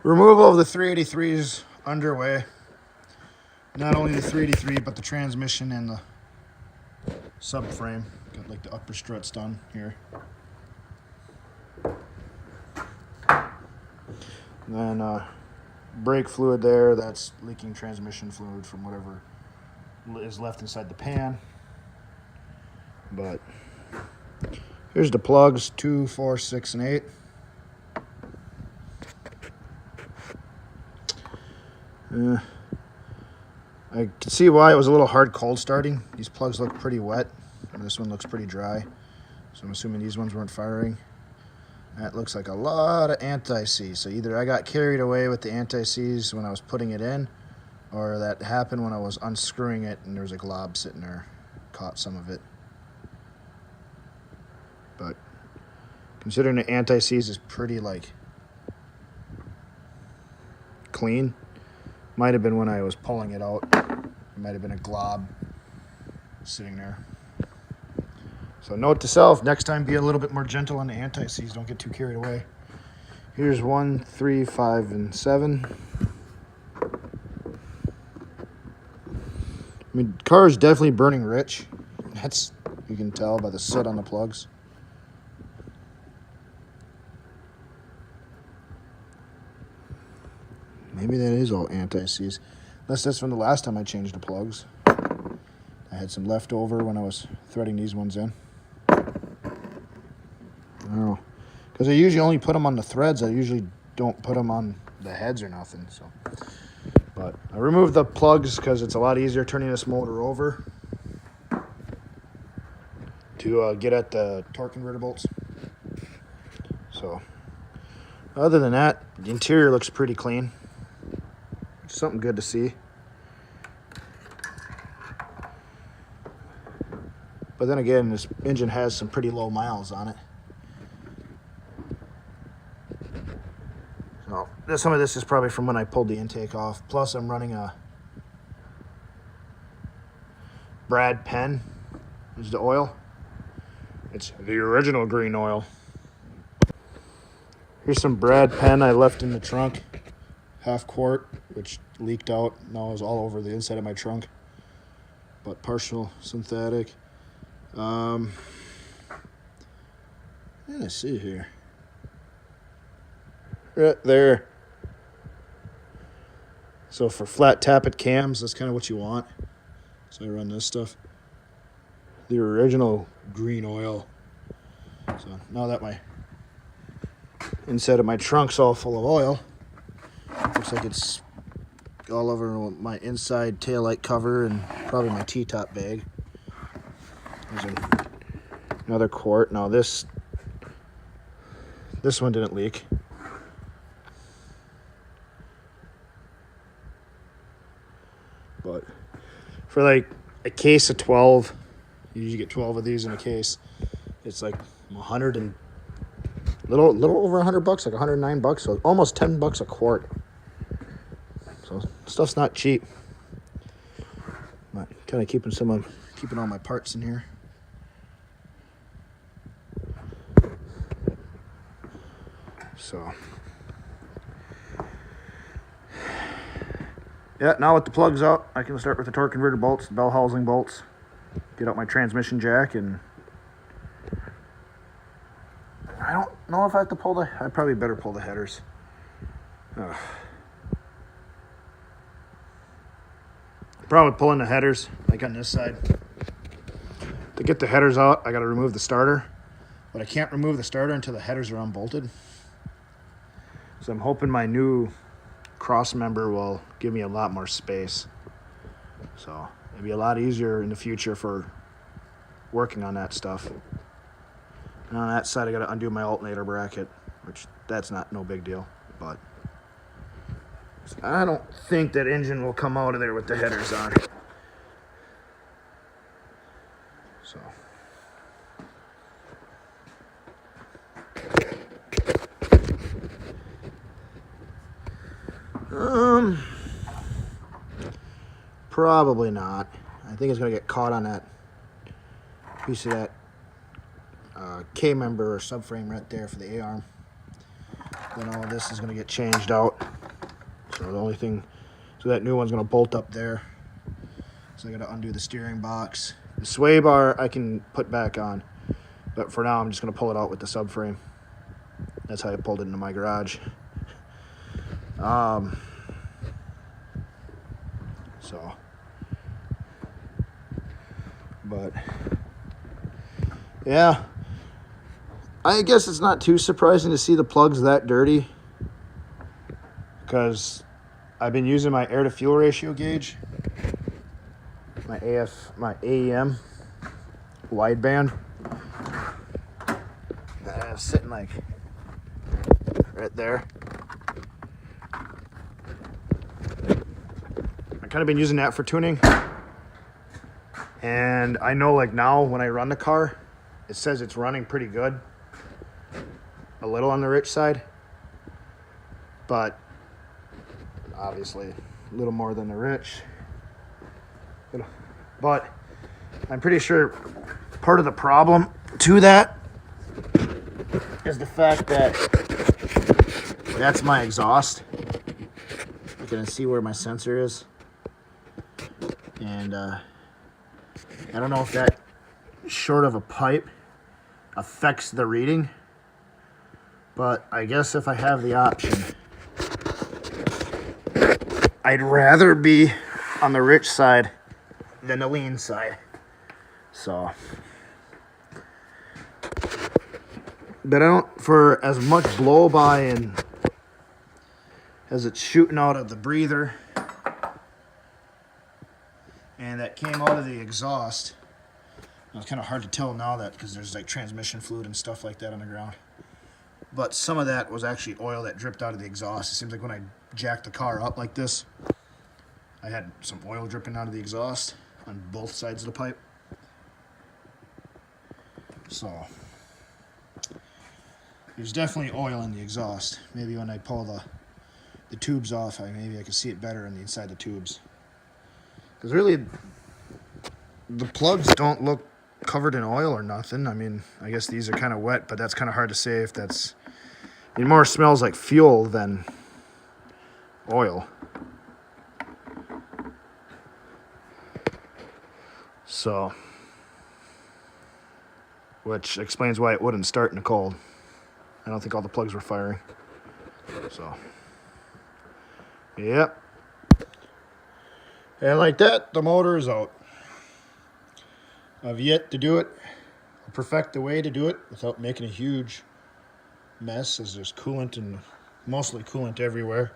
Removal of the 383 is underway. Not only the 383, but the transmission and the subframe. Got like the upper struts done here. And then brake fluid there, that's leaking transmission fluid from whatever is left inside the pan. But here's the plugs, 2, 4, 6, and 8. I can see why it was a little hard cold starting. These plugs look pretty wet, and this one looks pretty dry. So I'm assuming these ones weren't firing. That looks like a lot of anti-seize. So either I got carried away with the anti-seize when I was putting it in, or that happened when I was unscrewing it and there was a glob sitting there, caught some of it. But considering the anti-seize is pretty like clean, might have been when I was pulling it out. It might have been a glob sitting there. So note to self, next time be a little bit more gentle on the anti-seize. Don't get too carried away. Here's 1, 3, 5, and 7. I mean, the car is definitely burning rich. That's, you can tell by the soot on the plugs. Maybe that is all anti-seize. Unless that's from the last time I changed the plugs. I had some leftover when I was threading these ones in. I don't know. Because I usually only put them on the threads. I usually don't put them on the heads or nothing. So, but I removed the plugs because it's a lot easier turning this motor over to get at the torque converter bolts. So, other than that, the interior looks pretty clean. Something good to see. But then again, this engine has some pretty low miles on it. So some of this is probably from when I pulled the intake off. Plus I'm running a Brad Penn is the oil. It's the original green oil. Here's some Brad Penn I left in the trunk. Half quart, which leaked out. Now it's all over the inside of my trunk. But partial synthetic. Let's see here. Right there. So for flat tappet cams, that's kind of what you want. So I run this stuff. The original green oil. So now that my inside of my trunk's all full of oil, looks like it's all over my inside taillight cover and probably my T-top bag. There's another quart. Now this one didn't leak. But for like a case of 12, you usually get 12 of these in a case. It's like 100 and little over $100, like $109, so almost $10 a quart. So stuff's not cheap. But kind of keeping all my parts in here. So yeah, now with the plugs out, I can start with the torque converter bolts, the bell housing bolts, get out my transmission jack, and I don't know if I have to pull I probably better pull the headers. Probably pulling the headers, like on this side. To get the headers out, I gotta remove the starter, but I can't remove the starter until the headers are unbolted. So I'm hoping my new cross member will give me a lot more space. So it'll be a lot easier in the future for working on that stuff. And on that side, I gotta undo my alternator bracket, which that's no big deal, but I don't think that engine will come out of there with the headers on. So. Probably not. I think it's gonna get caught on that piece of that K-member or subframe right there for the A-arm. Then all of this is going to get changed out. So the only thing, so that new one's going to bolt up there. So I got to undo the steering box. The sway bar I can put back on, but for now I'm just going to pull it out with the subframe. That's how I pulled it into my garage. So, but yeah, I guess it's not too surprising to see the plugs that dirty, because I've been using my air to fuel ratio gauge, my AEM wideband. Sitting like right there. I've kind of been using that for tuning, and I know like now when I run the car, it says it's running pretty good, a little on the rich side, but obviously a little more than the rich. But I'm pretty sure part of the problem to that is the fact that that's my exhaust. You can see where my sensor is, and I don't know if that short of a pipe affects the reading, but I guess if I have the option, I'd rather be on the rich side than the lean side. So, but I don't, for as much blow by and as it's shooting out of the breather and that came out of the exhaust. It's kind of hard to tell now that because there's like transmission fluid and stuff like that on the ground. But some of that was actually oil that dripped out of the exhaust. It seems like when I jacked the car up like this, I had some oil dripping out of the exhaust on both sides of the pipe. So there's definitely oil in the exhaust. Maybe when I pull the tubes off, maybe I can see it better on the inside of the tubes. Because really, the plugs don't look covered in oil or nothing. I mean, I guess these are kind of wet, but that's kind of hard to say if that's... It more smells like fuel than oil. So, which explains why it wouldn't start in the cold. I don't think all the plugs were firing. So, yep. And like that, the motor is out. I've yet to do it. I'll perfect the way to do it without making a huge mess, as there's coolant and mostly coolant everywhere.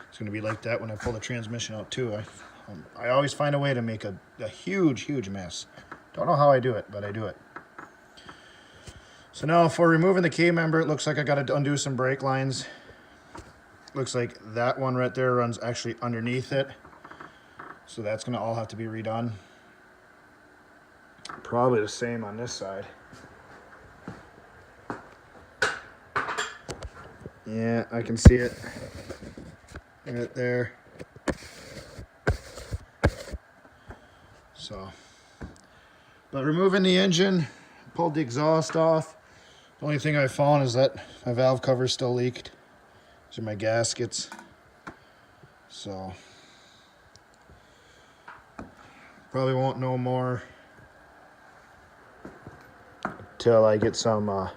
It's going to be like that when I pull the transmission out too. I always find a way to make a huge mess. Don't know how I do it, but I do it. So now for removing the K-member, it looks like I got to undo some brake lines. Looks like that one right there runs actually underneath it. So that's going to all have to be redone. Probably the same on this side. Yeah, I can see it right there. So, but removing the engine, pulled the exhaust off. The only thing I found is that my valve cover still leaked. These are my gaskets. So, probably won't know more till I get some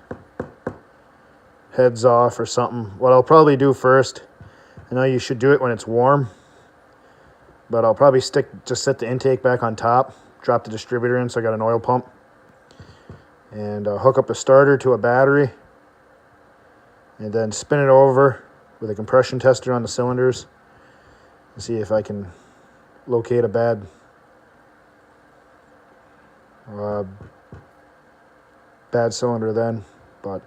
heads off or something. What I'll probably do first, I know you should do it when it's warm, but I'll probably just set the intake back on top, drop the distributor in so I got an oil pump, and hook up a starter to a battery, and then spin it over with a compression tester on the cylinders and see if I can locate a bad cylinder then. But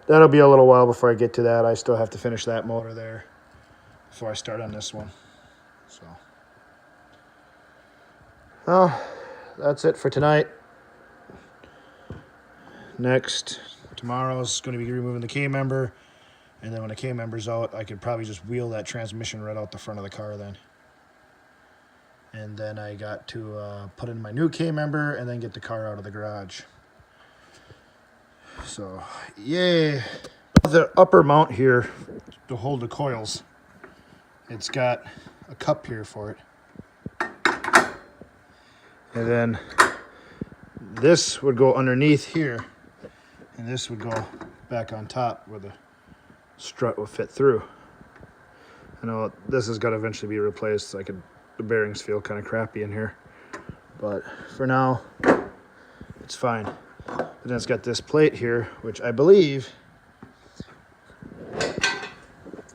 that'll be a little while before I get to that. I still have to finish that motor there before I start on this one. So, well, that's it for tonight. Tomorrow's going to be removing the K-member, and then when the K-member's out, I could probably just wheel that transmission right out the front of the car then. And then I got to put in my new K-member and then get the car out of the garage. So, yay. The upper mount here to hold the coils, it's got a cup here for it. And then this would go underneath here, and this would go back on top where the strut will fit through. I know this has got to eventually be replaced. The bearings feel kind of crappy in here, but for now, it's fine. And then it's got this plate here, which I believe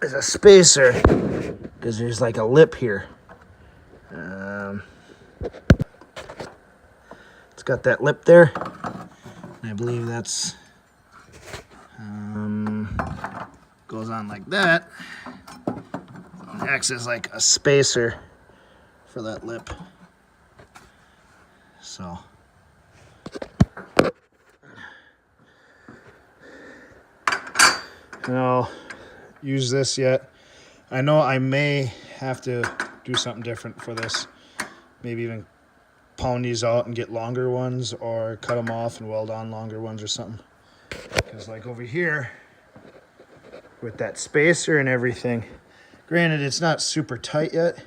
is a spacer, because there's like a lip here. It's got that lip there, and I believe that's goes on like that. It acts as like a spacer for that lip. So and I'll use this yet. I know I may have to do something different for this. Maybe even pound these out and get longer ones, or cut them off and weld on longer ones or something. Because like over here, with that spacer and everything, granted it's not super tight yet.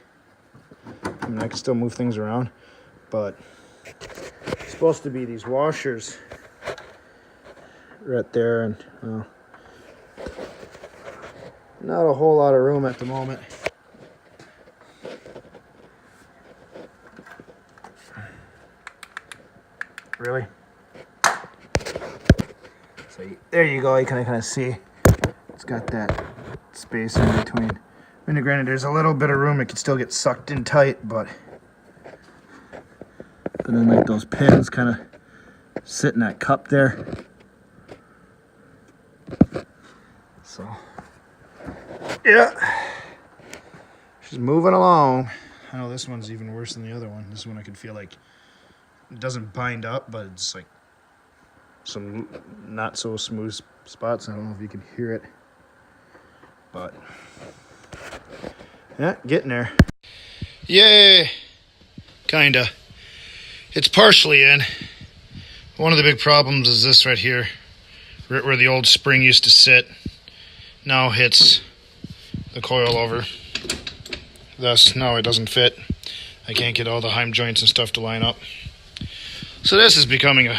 I mean, I can still move things around, but it's supposed to be these washers right there, and well, not a whole lot of room at the moment. Really? So there you go. You can kind of see it's got that space in between. I mean, granted, there's a little bit of room. It could still get sucked in tight, but then like those pins kind of sit in that cup there. So yeah, she's moving along. I know this one's even worse than the other one. This one I could feel like it doesn't bind up, but it's like some not so smooth spots. I don't know if you can hear it, but yeah, getting there. Yay! Kinda. It's partially in. One of the big problems is this right here, right where the old spring used to sit, now hits the coil over. Thus, now it doesn't fit. I can't get all the heim joints and stuff to line up. So this is becoming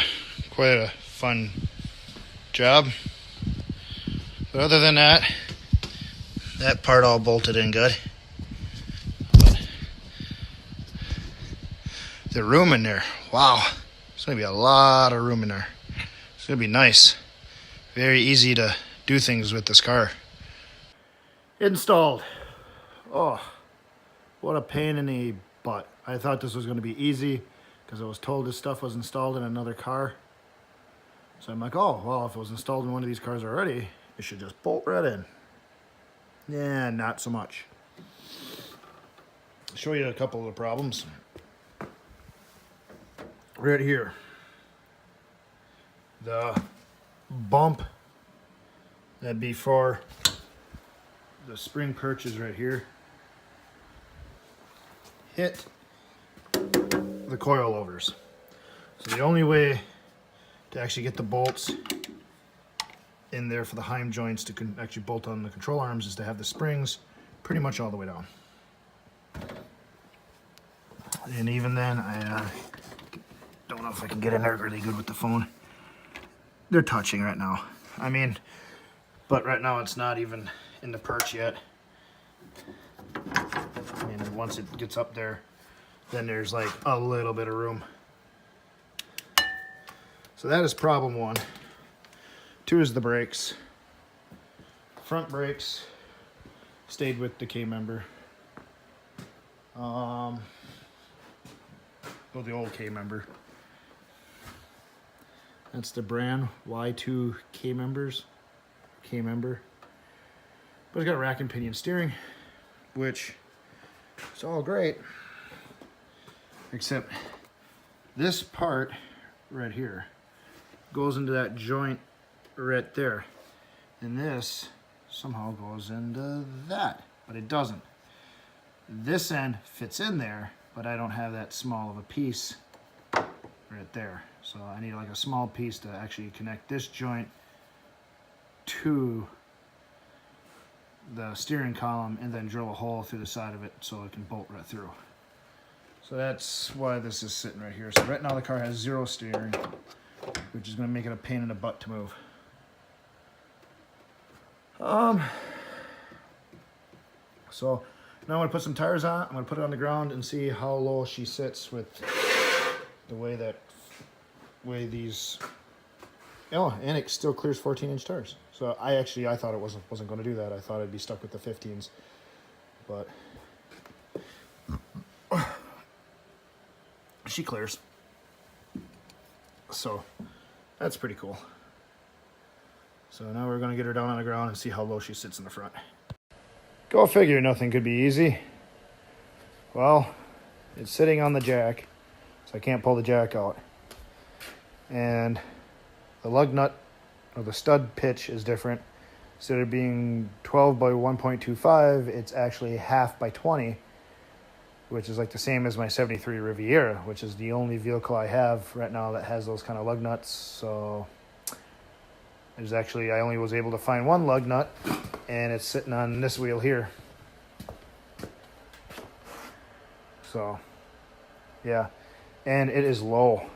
quite a fun job. But other than that part all bolted in good. But the room in there, wow. There's going to be a lot of room in there. It's going to be nice. Very easy to do things with this car. Installed. Oh, what a pain in the butt. I thought this was going to be easy because I was told this stuff was installed in another car. So I'm like, oh, well, if it was installed in one of these cars already, it should just bolt right in. Yeah, not so much. I'll show you a couple of the problems. Right here. The bump that'd be for the spring perches right here hit the coil overs. So the only way to actually get the bolts in there for the heim joints to actually bolt on the control arms is to have the springs pretty much all the way down. And even then, I don't know if I can get in there really good with the phone. They're touching right now. I mean, but right now it's not even in the perch yet. I mean, once it gets up there, then there's like a little bit of room. So that is problem one. Two is the brakes. Front brakes stayed with the K-member. Well, the old K-member. That's the brand Y2 K-member. But it's got rack and pinion steering, which is all great, except this part right here goes into that joint right there, and this somehow goes into that, but it doesn't. This end fits in there, but I don't have that small of a piece right there, so I need like a small piece to actually connect this joint to the steering column and then drill a hole through the side of it so it can bolt right through. So that's why this is sitting right here. So right now the car has 0 steering, which is going to make it a pain in the butt to move. So now I'm going to put some tires on. I'm going to put it on the ground and see how low she sits with the way these. Oh, and it still clears 14-inch tires. So I thought it wasn't going to do that. I thought I'd be stuck with the 15s, but she clears. So that's pretty cool. So now we're going to get her down on the ground and see how low she sits in the front. Go figure, nothing could be easy. Well, it's sitting on the jack, so I can't pull the jack out. And the lug nut, or the stud pitch, is different. Instead of being 12 by 1.25, it's actually half by 20, which is like the same as my 73 Riviera, which is the only vehicle I have right now that has those kind of lug nuts. So I only was able to find one lug nut, and it's sitting on this wheel here. So, yeah, and it is low.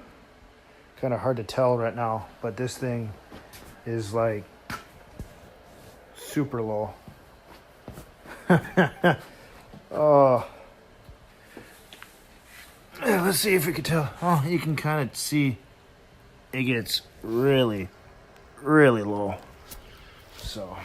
Kind of hard to tell right now, but this thing is like super low. Oh, let's see if we can tell. Oh, you can kind of see it gets really, really low. So